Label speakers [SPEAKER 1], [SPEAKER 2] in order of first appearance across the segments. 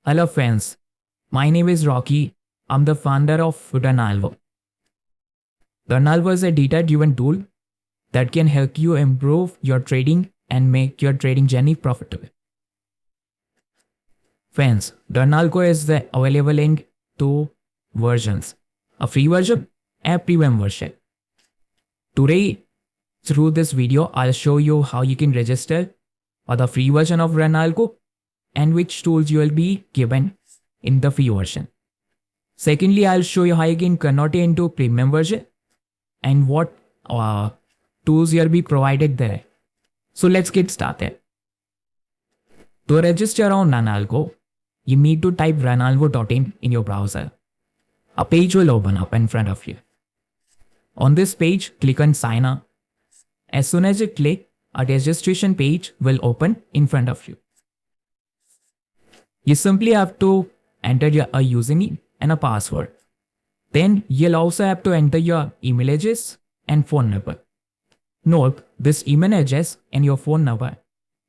[SPEAKER 1] Hello friends, my name is Rocky. I'm the founder of Runalgo. Runalgo is a data-driven tool that can help you improve your trading and make your trading journey profitable. Friends, Runalgo is available in two versions, a free version and a premium version. Today, through this video, I'll show you how you can register for the free version of Runalgo and which tools you will be given in the free version. Secondly, I'll show you how you can convert it into premium version and what tools you'll be provided there. So let's get started. To register on Runalgo, you need to type runalgo.in in your browser. A page will open up in front of you. On this page, click on sign up. As soon as you click, a registration page will open in front of you. You simply have to enter a username and a password. Then you'll also have to enter your email address and phone number. Note, this email address and your phone number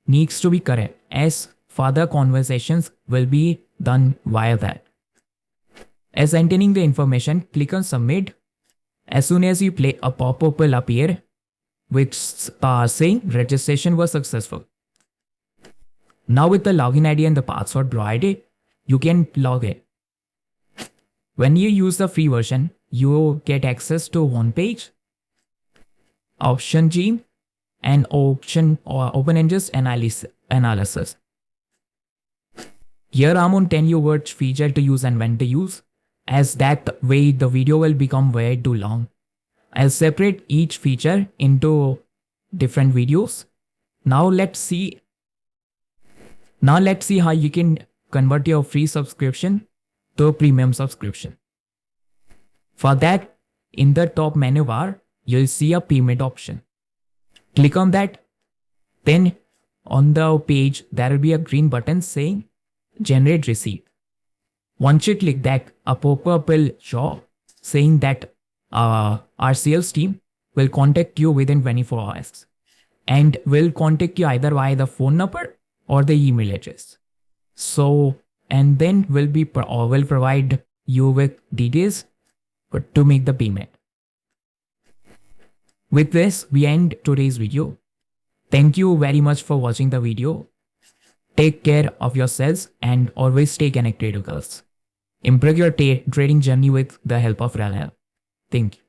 [SPEAKER 1] needs to be correct as further conversations will be done via that. As entering the information, click on submit. As soon as you play, a pop-up will appear which saying registration was successful. Now with the login ID and the password provided, you can log in. When you use the free version, you get access to one page, option gene, and option or open interest analysis. Here I'm on 10 you which feature to use and when to use, as that way the video will become way too long. I'll separate each feature into different videos. Now let's see how you can convert your free subscription to a premium subscription. For that, in the top menu bar, you'll see a payment option. Click on that. Then on the page, there will be a green button saying generate receipt. Once you click that, a pop-up will show saying that our sales team will contact you within 24 hours and will contact you either via the phone number or the email address. So, and then will provide you with details to make the payment. With this, we end today's video. Thank you very much for watching the video. Take care of yourselves and always stay connected to us. Improve your trading journey with the help of Runalgo. Thank you.